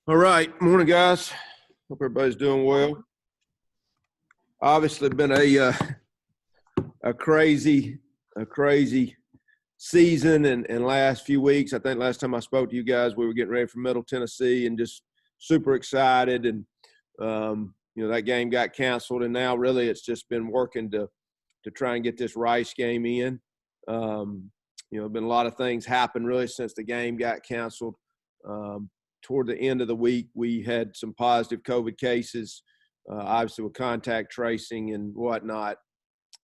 All right. Morning, guys. Hope everybody's doing well. Obviously, been a crazy season and last few weeks. I think last time I spoke to you guys, we were getting ready for Middle Tennessee and just super excited. And that game got canceled, and now really it's just been working to try and get this Rice game in. Been a lot of things happen really since the game got canceled. Toward the end of the week, we had some positive COVID cases, obviously with contact tracing and whatnot.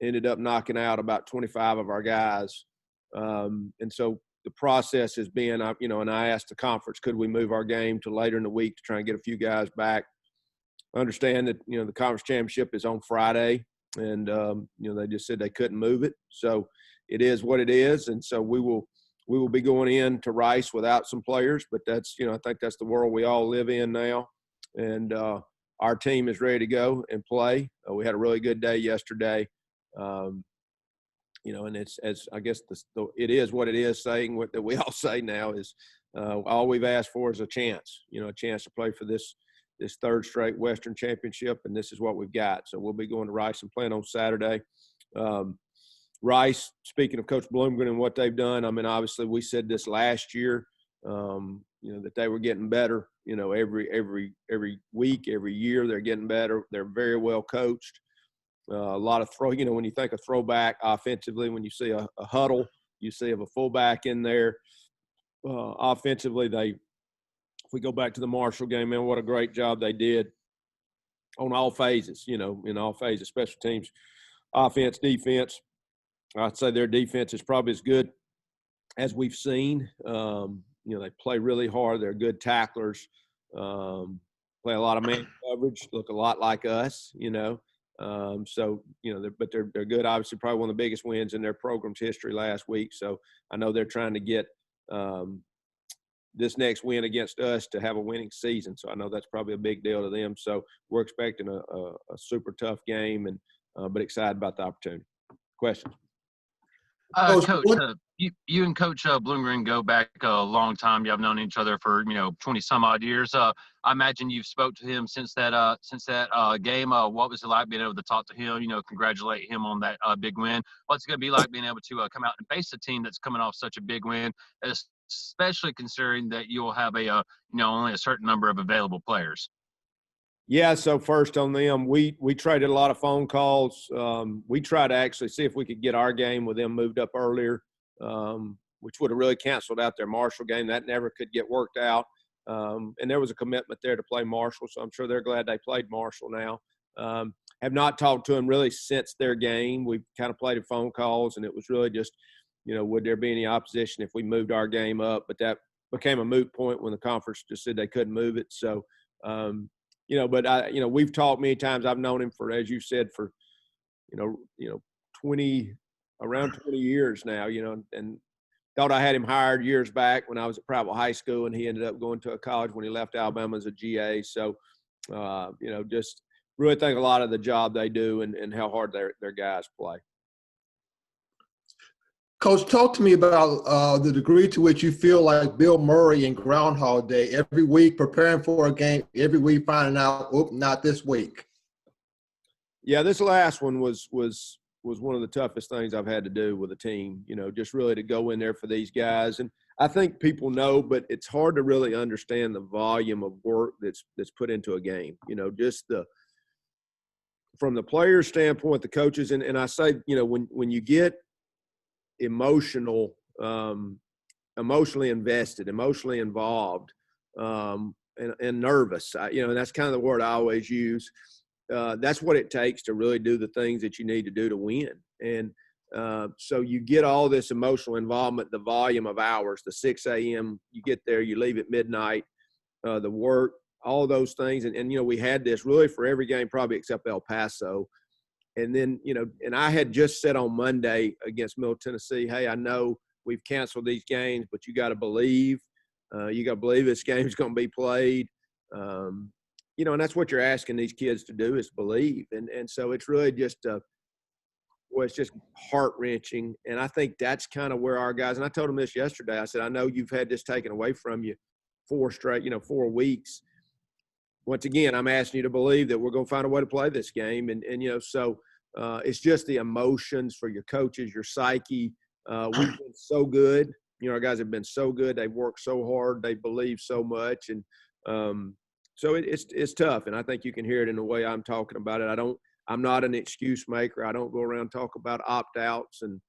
Ended up knocking out about 25 of our guys. And so the process has been, and I asked the conference, could we move our game to later in the week to try and get a few guys back? I understand that, the conference championship is on Friday, and, they just said they couldn't move it. So it is what it is. And so we will be going in to Rice without some players, but that's, I think that's the world we all live in now. And our team is ready to go and play. We had a really good day yesterday. And it's, as I guess it is what it is, saying what that we all say now is all we've asked for is a chance to play for this third straight Western Championship, and this is what we've got. So we'll be going to Rice and playing on Saturday. Rice, speaking of Coach Bloomgren and what they've done, I mean, obviously we said this last year, that they were getting better, every week, every year they're getting better. They're very well coached. A lot of when you think of throwback offensively, when you see a huddle, you see of a fullback in there. Offensively, if we go back to the Marshall game, man, what a great job they did on all phases, in all phases, special teams, offense, defense. I'd say their defense is probably as good as we've seen. They play really hard. They're good tacklers, play a lot of man coverage, look a lot like us, but they're good. Obviously, probably one of the biggest wins in their program's history last week. So I know they're trying to get this next win against us to have a winning season. So I know that's probably a big deal to them. So we're expecting a super tough game, but excited about the opportunity. Questions? Coach, you and Coach Bloomgren go back a long time. You have known each other for 20 some odd years. I imagine you've spoke to him since that game. What was it like being able to talk to him? Congratulate him on that big win. What's it going to be like being able to come out and face a team that's coming off such a big win, especially considering that you'll have only a certain number of available players? Yeah, so first on them, we traded a lot of phone calls. We tried to actually see if we could get our game with them moved up earlier, which would have really canceled out their Marshall game. That never could get worked out. And there was a commitment there to play Marshall, so I'm sure they're glad they played Marshall now. Have not talked to them really since their game. We've kind of played phone calls, and it was really just, would there be any opposition if we moved our game up? But that became a moot point when the conference just said they couldn't move it. So, we've talked many times. I've known him for, as you said, for, around 20 years now, and thought I had him hired years back when I was at private high school, and he ended up going to a college when he left Alabama as a GA. So, just really think a lot of the job they do and how hard their guys play. Coach, talk to me about the degree to which you feel like Bill Murray in Groundhog Day, every week preparing for a game, every week finding out, not this week. Yeah, this last one was one of the toughest things I've had to do with a team, just really to go in there for these guys. And I think people know, but it's hard to really understand the volume of work that's put into a game, just from the player's standpoint, the coaches. And I say, when you get emotionally invested, emotionally involved, and nervous, and that's kind of the word I always use. That's what it takes to really do the things that you need to do to win. And so you get all this emotional involvement, the volume of hours, the 6 a.m., you get there, you leave at midnight, the work, all those things. And we had this really for every game probably except El Paso. And then, and I had just said on Monday against Middle Tennessee, hey, I know we've canceled these games, but you got to believe. You got to believe this game's going to be played. And that's what you're asking these kids to do is believe. And so it's really just it's just heart-wrenching. And I think that's kind of where our guys – and I told them this yesterday. I said, I know you've had this taken away from you 4 weeks. once again, I'm asking you to believe that we're going to find a way to play this game. And so it's just the emotions for your coaches, your psyche. We've been so good. Our guys have been so good. They've worked so hard. They believe so much. And so it's tough. And I think you can hear it in the way I'm talking about it. I'm not an excuse maker. I don't go around and talk about opt-outs and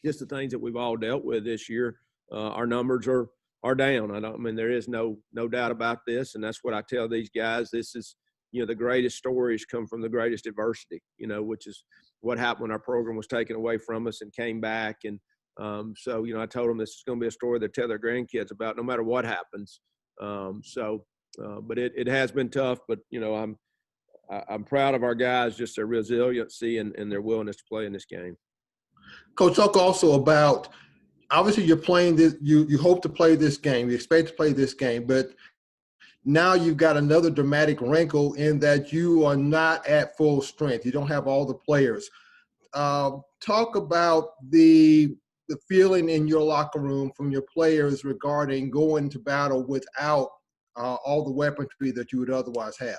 just the things that we've all dealt with this year. Our numbers are down. There is no doubt about this. And that's what I tell these guys. This is, the greatest stories come from the greatest adversity, which is what happened when our program was taken away from us and came back. And so, I told them this is going to be a story they tell their grandkids about no matter what happens. But it has been tough, but, I'm proud of our guys, just their resiliency and their willingness to play in this game. Coach, talk also about, obviously you're playing this, you hope to play this game, you expect to play this game, but now you've got another dramatic wrinkle in that you are not at full strength. You don't have all the players. Talk about the feeling in your locker room from your players regarding going to battle without all the weaponry that you would otherwise have.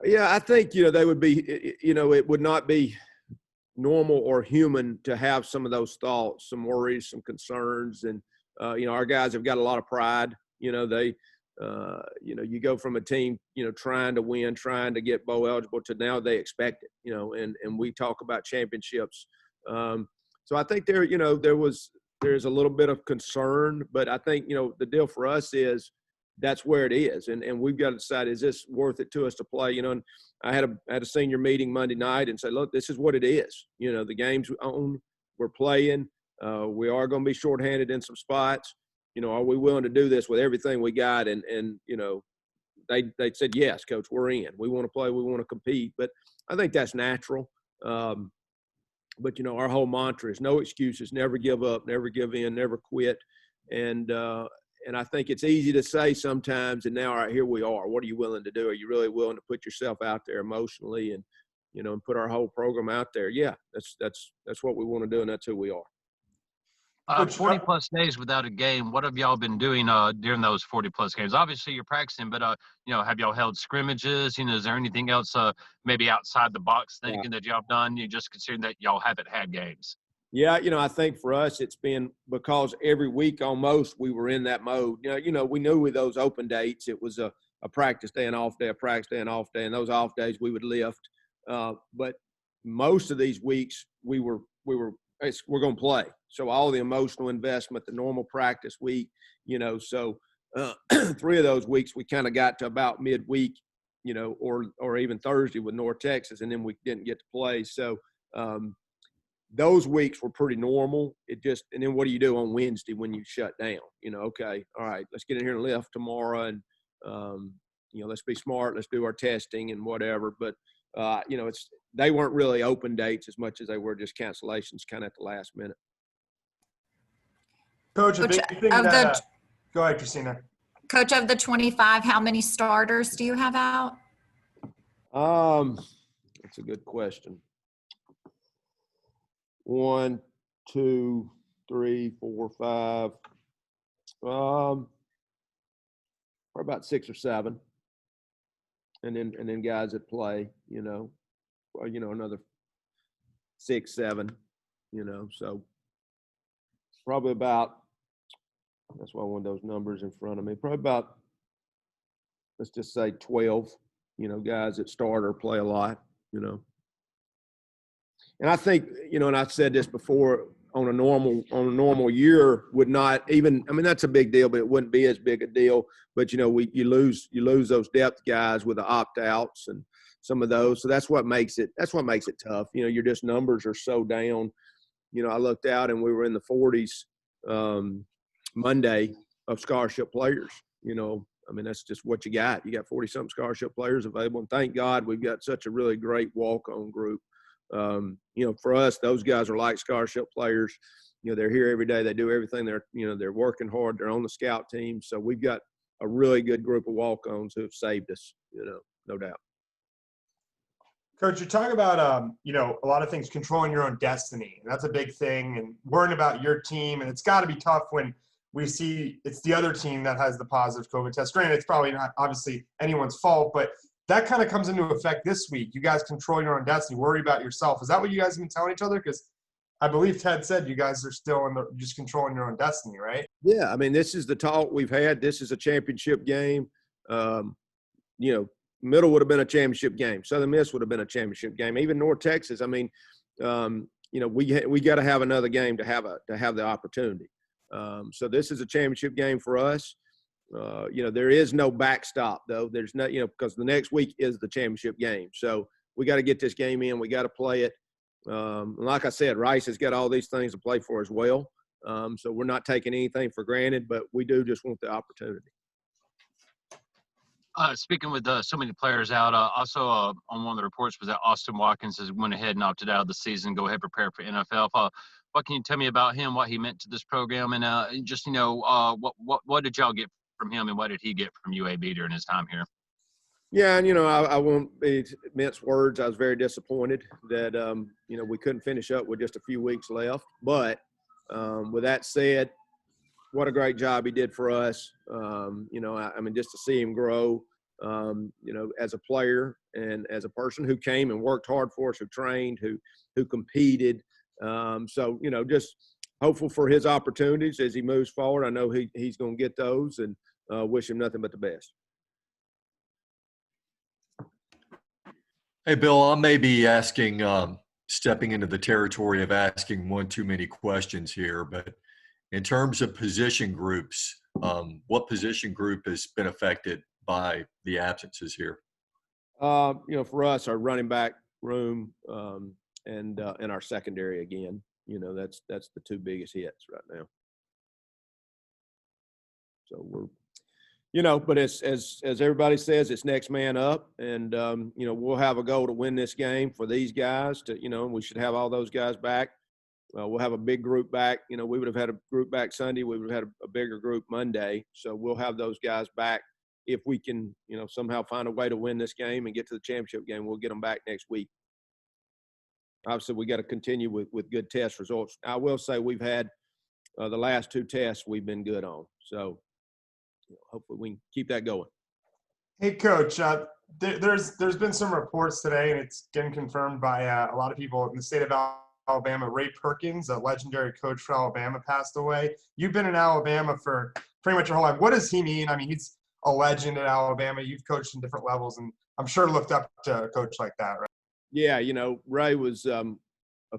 Yeah, I think, they would be, it would not be normal or human to have some of those thoughts, some worries, some concerns. And, our guys have got a lot of pride. They, you go from a team, trying to win, trying to get bowl eligible to now they expect it, and we talk about championships. So I think there's a little bit of concern, but I think, the deal for us is that's where it is. And we've got to decide, is this worth it to us to play? And I had a senior meeting Monday night and said, look, this is what it is. The game's on, we're playing. We are going to be shorthanded in some spots. Are we willing to do this with everything we got? And they said, yes, coach, we're in. We want to play. We want to compete. But I think that's natural. But, our whole mantra is no excuses, never give up, never give in, never quit. And I think it's easy to say sometimes, and now, all right, here we are. What are you willing to do? Are you really willing to put yourself out there emotionally and, and put our whole program out there? Yeah, that's what we want to do, and that's who we are. 40 plus days without a game. What have y'all been doing during those 40 plus games? Obviously you're practicing, but have y'all held scrimmages? Is there anything else maybe outside the box thinking that y'all have done? You just considering that y'all haven't had games? Yeah, I think for us it's been because every week almost we were in that mode. We knew with those open dates it was a practice day and off day, a practice day and off day, and those off days we would lift. But most of these weeks we're going to play. So all the emotional investment, the normal practice week, so 3 of those weeks we kind of got to about midweek, or even Thursday with North Texas, and then we didn't get to play. So those weeks were pretty normal. And then what do you do on Wednesday when you shut down? Okay, all right, let's get in here and lift tomorrow, and let's be smart, let's do our testing and whatever. But they weren't really open dates as much as they were just cancellations kind of at the last minute. Coach, a big thing that go ahead, Christina. Coach, of the 25, how many starters do you have out? That's a good question. 1, 2, 3, 4, 5. Probably about 6 or 7. And then guys that play, another 6, 7, so probably about, that's why I want those numbers in front of me, probably about, let's just say 12, guys that start or play a lot, And I think, and I've said this before, on a normal year would not even, that's a big deal, but it wouldn't be as big a deal. But, you lose those depth guys with the opt-outs and some of those. So that's what makes it tough. Your just numbers are so down. I looked out and we were in the 40s Monday of scholarship players. That's just what you got. You got 40-something scholarship players available. And thank God we've got such a really great walk-on group. For us, those guys are like scholarship players. They're here every day. They do everything. They're working hard. They're on the scout team. So we've got a really good group of walk-ons who have saved us, no doubt. Coach, you're talking about, a lot of things, controlling your own destiny. And that's a big thing, and worrying about your team. And it's got to be tough when we see it's the other team that has the positive COVID test. Granted, it's probably not obviously anyone's fault, but that kind of comes into effect this week. You guys control your own destiny, worry about yourself. Is that what you guys have been telling each other? Because I believe Ted said you guys are still just controlling your own destiny, right? Yeah, I mean, this is the talk we've had. This is a championship game. You know, Middle would have been a championship game. Southern Miss would have been a championship game. Even North Texas. I mean, you know, we got to have another game to have the opportunity. So this is a championship game for us. You know, there is no backstop though. There's no, you know, because the next week is the championship game. So we got to get this game in. We got to play it. Like I said, Rice has got all these things to play for as well. So we're not taking anything for granted, but we do just want the opportunity. Speaking with so many players out, also on one of the reports was that Austin Watkins has went ahead and opted out of the season. Go ahead, prepare for NFL. What can you tell me about him? What he meant to this program, and just what did y'all get from him, and what did he get from UAB during his time here? Yeah, and I won't mince words. I was very disappointed that we couldn't finish up with just a few weeks left. But with that said, what a great job he did for us. I mean, just to see him grow, as a player and as a person who came and worked hard for us, who trained, who competed. So, just hopeful for his opportunities as he moves forward. I know he's going to get those, and wish him nothing but the best. Hey, Bill, I may be stepping into the territory of asking one too many questions here, but in terms of position groups, what position group has been affected by the absences here? For us, our running back room and our secondary again. That's the two biggest hits right now. So we're, but as everybody says, it's next man up, and we'll have a goal to win this game for these guys. And we should have all those guys back. We'll have a big group back. We would have had a group back Sunday. We would have had a bigger group Monday. So we'll have those guys back. If we can, somehow find a way to win this game and get to the championship game, we'll get them back next week. Obviously, we got to continue with good test results. I will say we've had the last two tests we've been good on. So hopefully we can keep that going. Hey, Coach, there's been some reports today, and it's getting confirmed by a lot of people in the state of Alabama. Ray Perkins, a legendary coach for Alabama, passed away. You've been in Alabama for pretty much your whole life. What does he mean? I mean, he's a legend at Alabama. You've coached in different levels, and I'm sure looked up to a coach like that, right? Yeah, Ray was a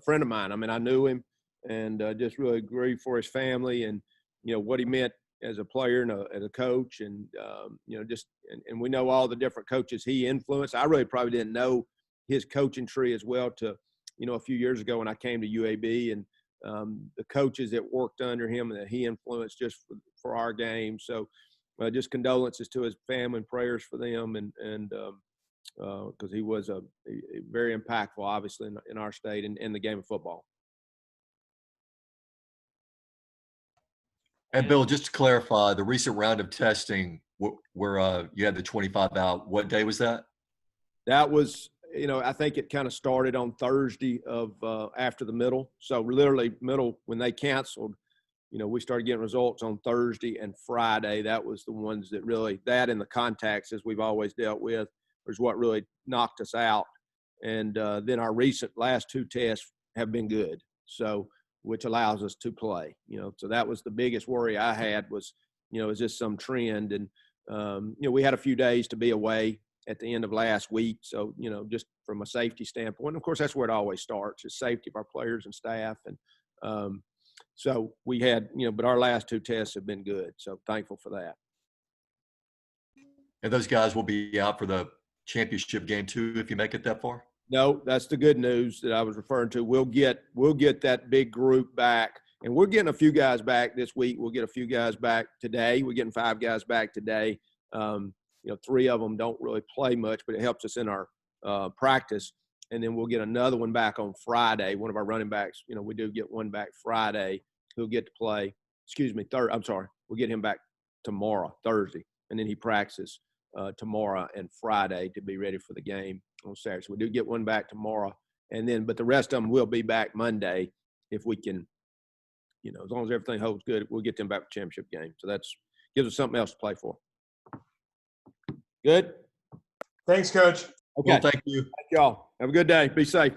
friend of mine. I mean, I knew him, and just really grieved for his family and, what he meant as a player and as a coach. And, and we know all the different coaches he influenced. I really probably didn't know his coaching tree as well to, a few years ago when I came to UAB, and the coaches that worked under him and that he influenced just for our game. So just condolences to his family and prayers for them. And because he was a very impactful, obviously, in our state and in the game of football. And Bill, just to clarify, the recent round of testing where you had the 25 out, what day was that? That was, I think it kind of started on Thursday of after the middle. So literally middle, when they canceled, we started getting results on Thursday and Friday. That was the ones that really, that and the contacts, as we've always dealt with, was what really knocked us out. And then our recent last two tests have been good. So, which allows us to play, so that was the biggest worry I had was, is this some trend? And, we had a few days to be away at the end of last week. So, just from a safety standpoint, of course, that's where it always starts, is safety of our players and staff. And so we had, but our last two tests have been good. So thankful for that. And those guys will be out for the championship game too, if you make it that far? No, that's the good news that I was referring to. We'll get that big group back, and we're getting a few guys back this week. We'll get a few guys back today. We're getting 5 guys back today. 3 of them don't really play much, but it helps us in our practice. And then we'll get another one back on Friday. One of our running backs, we do get one back Friday who'll get to play. We'll get him back tomorrow, Thursday, and then he practices tomorrow and Friday to be ready for the game on Saturday. So we do get one back tomorrow, and then but the rest of them will be back Monday if we can as long as everything holds good, we'll get them back to championship game. So that's gives us something else to play for. Good. Thanks, Coach. Okay. Well, thank you. Thank y'all. Have a good day. Be safe.